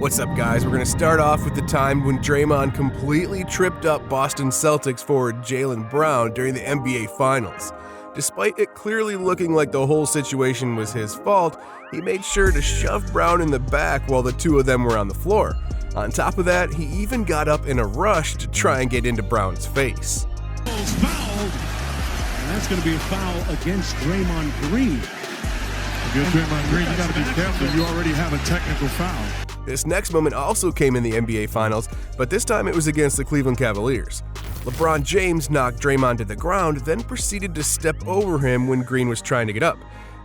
What's up, guys? We're going to start off with the time when Draymond completely tripped up Boston Celtics forward Jaylen Brown during the NBA Finals. Despite it clearly looking like the whole situation was his fault, he made sure to shove Brown in the back while the two of them were on the floor. On top of that, he even got up in a rush to try and get into Brown's face. Fouled, and that's going to be a foul against Draymond Green. Against Draymond Green, you got to be careful. You already have a technical foul. This next moment also came in the NBA Finals, but this time it was against the Cleveland Cavaliers. LeBron James knocked Draymond to the ground, then proceeded to step over him when Green was trying to get up.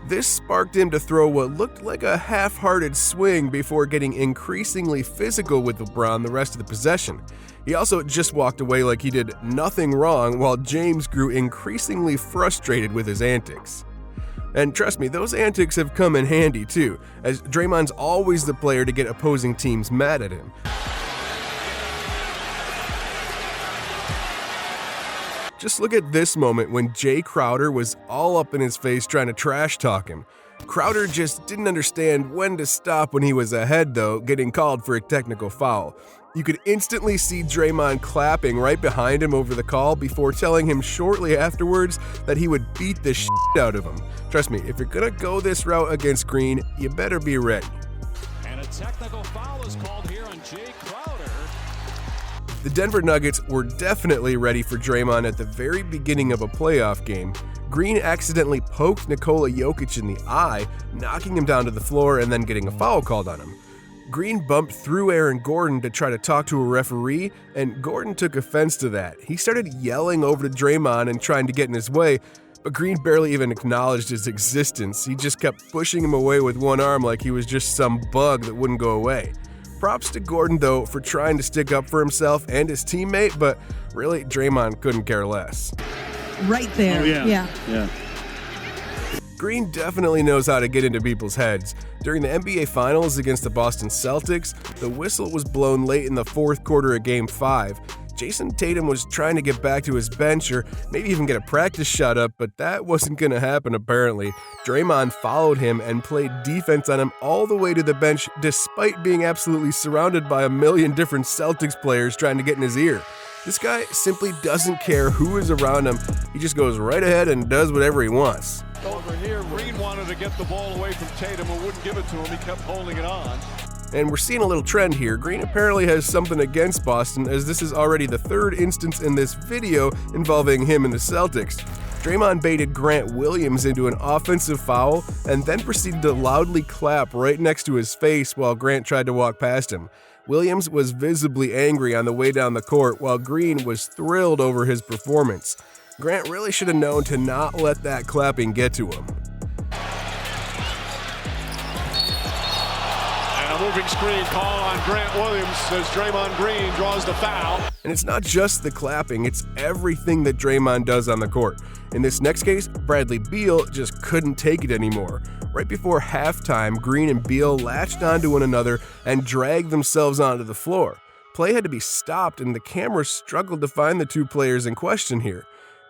This sparked him to throw what looked like a half-hearted swing before getting increasingly physical with LeBron the rest of the possession. He also just walked away like he did nothing wrong, while James grew increasingly frustrated with his antics. And trust me, those antics have come in handy too, as Draymond's always the player to get opposing teams mad at him. Just look at this moment when Jay Crowder was all up in his face trying to trash talk him. Crowder just didn't understand when to stop when he was ahead though, getting called for a technical foul. You could instantly see Draymond clapping right behind him over the call before telling him shortly afterwards that he would beat the shit out of him. Trust me, if you're gonna go this route against Green, you better be ready. And a technical foul is called here on Jay Crowder. The Denver Nuggets were definitely ready for Draymond at the very beginning of a playoff game. Green accidentally poked Nikola Jokic in the eye, knocking him down to the floor and then getting a foul called on him. Green bumped through Aaron Gordon to try to talk to a referee, and Gordon took offense to that. He started yelling over to Draymond and trying to get in his way, but Green barely even acknowledged his existence. He just kept pushing him away with one arm like he was just some bug that wouldn't go away. Props to Gordon, though, for trying to stick up for himself and his teammate, but really, Draymond couldn't care less. Right there. Oh, yeah. Green definitely knows how to get into people's heads. During the NBA Finals against the Boston Celtics, the whistle was blown late in the fourth quarter of Game 5. Jason Tatum was trying to get back to his bench or maybe even get a practice shot up, but that wasn't going to happen apparently. Draymond followed him and played defense on him all the way to the bench despite being absolutely surrounded by a million different Celtics players trying to get in his ear. This guy simply doesn't care who is around him. He just goes right ahead and does whatever he wants. Over here, Green wanted to get the ball away from Tatum and wouldn't give it to him. He kept holding it on. And we're seeing a little trend here. Green apparently has something against Boston, as this is already the third instance in this video involving him and the Celtics. Draymond baited Grant Williams into an offensive foul and then proceeded to loudly clap right next to his face while Grant tried to walk past him. Williams was visibly angry on the way down the court, while Green was thrilled over his performance. Grant really should have known to not let that clapping get to him. Moving screen call on Grant Williams as Draymond Green draws the foul. And it's not just the clapping, it's everything that Draymond does on the court. In this next case, Bradley Beal just couldn't take it anymore. Right before halftime, Green and Beal latched onto one another and dragged themselves onto the floor. Play had to be stopped and the camera struggled to find the two players in question here.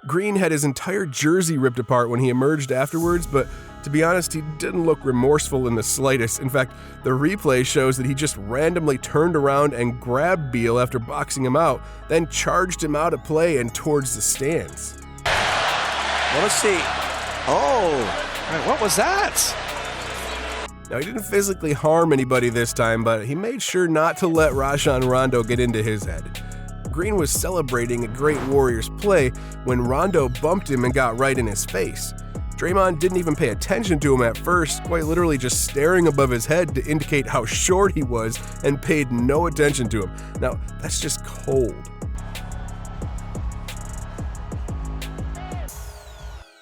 Green had his entire jersey ripped apart when he emerged afterwards, but to be honest, he didn't look remorseful in the slightest. In fact, the replay shows that he just randomly turned around and grabbed Beal after boxing him out, then charged him out of play and towards the stands. Well, let's see. Oh, what was that? Now, he didn't physically harm anybody this time, but he made sure not to let Rajon Rondo get into his head. Green was celebrating a great Warriors play when Rondo bumped him and got right in his face. Draymond didn't even pay attention to him at first, quite literally just staring above his head to indicate how short he was and paid no attention to him. Now, that's just cold.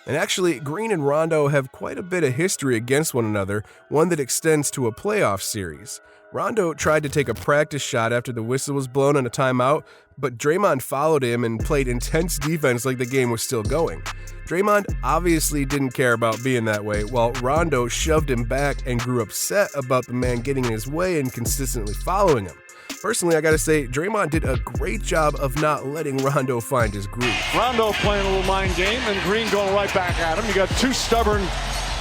And actually, Green and Rondo have quite a bit of history against one another, one that extends to a playoff series. Rondo tried to take a practice shot after the whistle was blown on a timeout, but Draymond followed him and played intense defense like the game was still going. Draymond obviously didn't care about being that way, while Rondo shoved him back and grew upset about the man getting in his way and consistently following him. Personally, I gotta say, Draymond did a great job of not letting Rondo find his groove. Rondo playing a little mind game and Green going right back at him. You got two stubborn,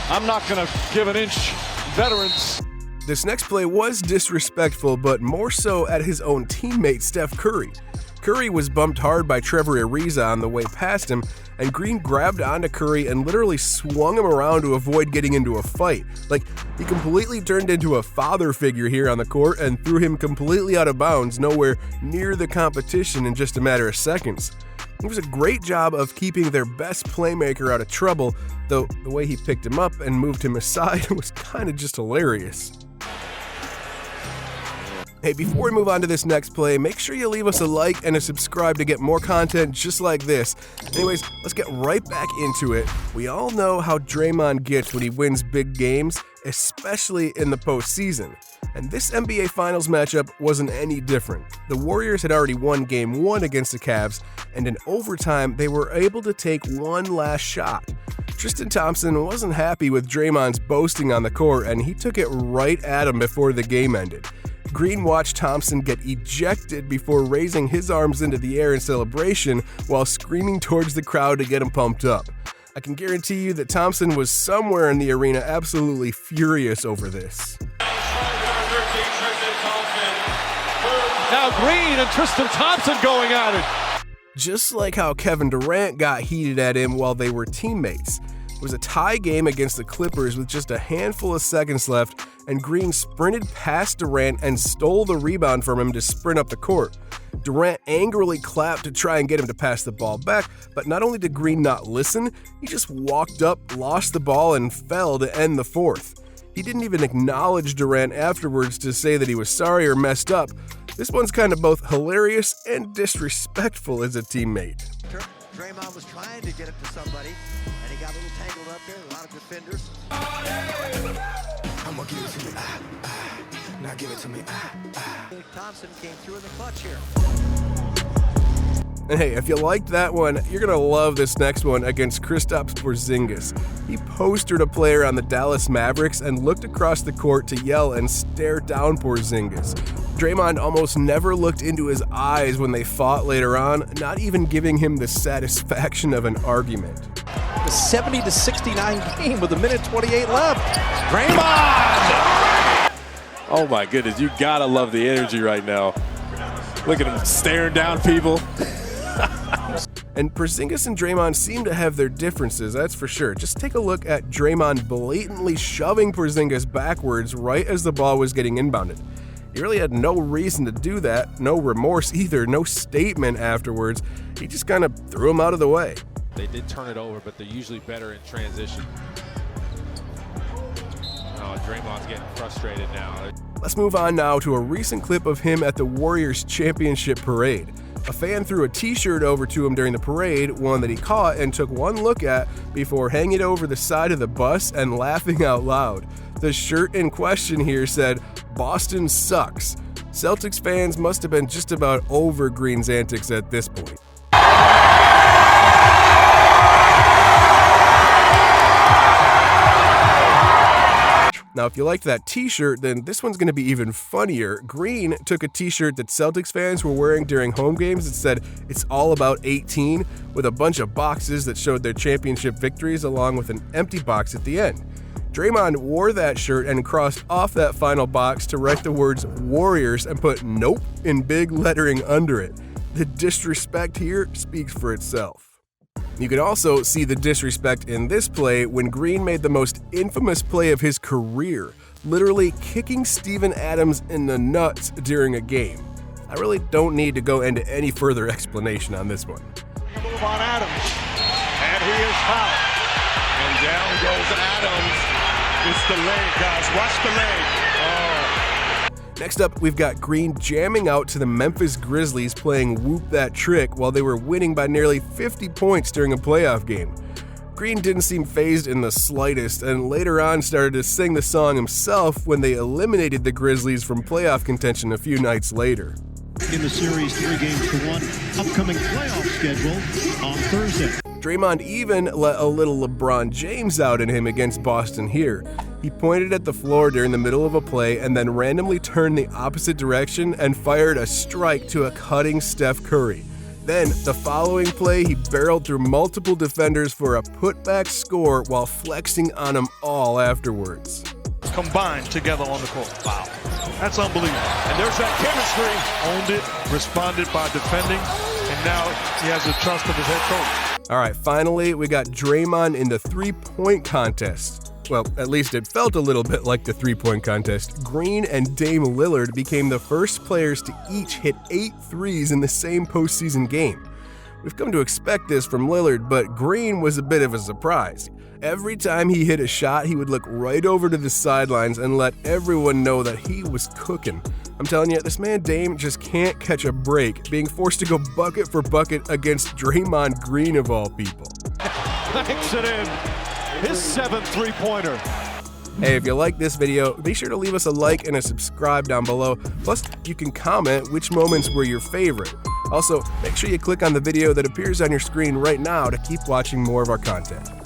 I'm not gonna give an inch veterans. This next play was disrespectful, but more so at his own teammate Steph Curry. Curry was bumped hard by Trevor Ariza on the way past him, and Green grabbed onto Curry and literally swung him around to avoid getting into a fight. Like, he completely turned into a father figure here on the court and threw him completely out of bounds, nowhere near the competition in just a matter of seconds. It was a great job of keeping their best playmaker out of trouble, though the way he picked him up and moved him aside was kind of just hilarious. Hey, before we move on to this next play, make sure you leave us a like and a subscribe to get more content just like this. Anyways, let's get right back into it. We all know how Draymond gets when he wins big games, especially in the postseason. And this NBA Finals matchup wasn't any different. The Warriors had already won Game 1 against the Cavs, and in overtime, they were able to take one last shot. Tristan Thompson wasn't happy with Draymond's boasting on the court, and he took it right at him before the game ended. Green watched Thompson get ejected before raising his arms into the air in celebration while screaming towards the crowd to get him pumped up. I can guarantee you that Thompson was somewhere in the arena absolutely furious over this. Now Green and Tristan Thompson going at it. Just like how Kevin Durant got heated at him while they were teammates. It was a tie game against the Clippers with just a handful of seconds left, and Green sprinted past Durant and stole the rebound from him to sprint up the court. Durant angrily clapped to try and get him to pass the ball back, but not only did Green not listen, he just walked up, lost the ball, and fell to end the fourth. He didn't even acknowledge Durant afterwards to say that he was sorry or messed up. This one's kind of both hilarious and disrespectful as a teammate. Draymond was trying to get it to somebody, and he got a little tangled up there. A lot of defenders. I'm gonna give it to me. Now give it to me. Thompson came through in the clutch here. And hey, if you liked that one, you're gonna love this next one against Kristaps Porzingis. He postered a player on the Dallas Mavericks and looked across the court to yell and stare down Porzingis. Draymond almost never looked into his eyes when they fought later on, not even giving him the satisfaction of an argument. The 70-69 game with 1:28 left. Draymond! Oh my goodness, you gotta love the energy right now. Look at him staring down people. And Porzingis and Draymond seem to have their differences, that's for sure. Just take a look at Draymond blatantly shoving Porzingis backwards right as the ball was getting inbounded. He really had no reason to do that, no remorse either, no statement afterwards. He just kind of threw him out of the way. They did turn it over, but they're usually better in transition. Oh, Draymond's getting frustrated now. Let's move on now to a recent clip of him at the Warriors championship parade. A fan threw a t-shirt over to him during the parade, one that he caught and took one look at before hanging it over the side of the bus and laughing out loud. The shirt in question here said, "Boston sucks." Celtics fans must have been just about over Green's antics at this point. Now, if you liked that t-shirt, then this one's going to be even funnier. Green took a t-shirt that Celtics fans were wearing during home games that said, "It's all about 18," with a bunch of boxes that showed their championship victories along with an empty box at the end. Draymond wore that shirt and crossed off that final box to write the words Warriors and put "Nope" in big lettering under it. The disrespect here speaks for itself. You could also see the disrespect in this play when Green made the most infamous play of his career, literally kicking Steven Adams in the nuts during a game. I really don't need to go into any further explanation on this one. Move on Adams. And he is fouled. And down goes Adams. It's the leg, guys. Watch the leg. Oh. Next up, we've got Green jamming out to the Memphis Grizzlies playing Whoop That Trick while they were winning by nearly 50 points during a playoff game. Green didn't seem fazed in the slightest, and later on started to sing the song himself when they eliminated the Grizzlies from playoff contention a few nights later. In the series, 3-1, upcoming playoff schedule on Thursday. Draymond even let a little LeBron James out in him against Boston here. He pointed at the floor during the middle of a play and then randomly turned the opposite direction and fired a strike to a cutting Steph Curry. Then, the following play, he barreled through multiple defenders for a putback score while flexing on them all afterwards. combined together on the court. Wow. That's unbelievable. And there's that chemistry. Owned it, responded by defending, and now he has the trust of his head coach. All right, finally, we got Draymond in the three-point contest. Well, at least it felt a little bit like the three-point contest. Green and Dame Lillard became the first players to each hit 8 threes in the same postseason game. We've come to expect this from Lillard, but Green was a bit of a surprise. Every time he hit a shot, he would look right over to the sidelines and let everyone know that he was cooking. I'm telling you, this man Dame just can't catch a break, being forced to go bucket for bucket against Draymond Green of all people. Banks it in. His 7th three-pointer. Hey, if you like this video, be sure to leave us a like and a subscribe down below. Plus, you can comment which moments were your favorite. Also, make sure you click on the video that appears on your screen right now to keep watching more of our content.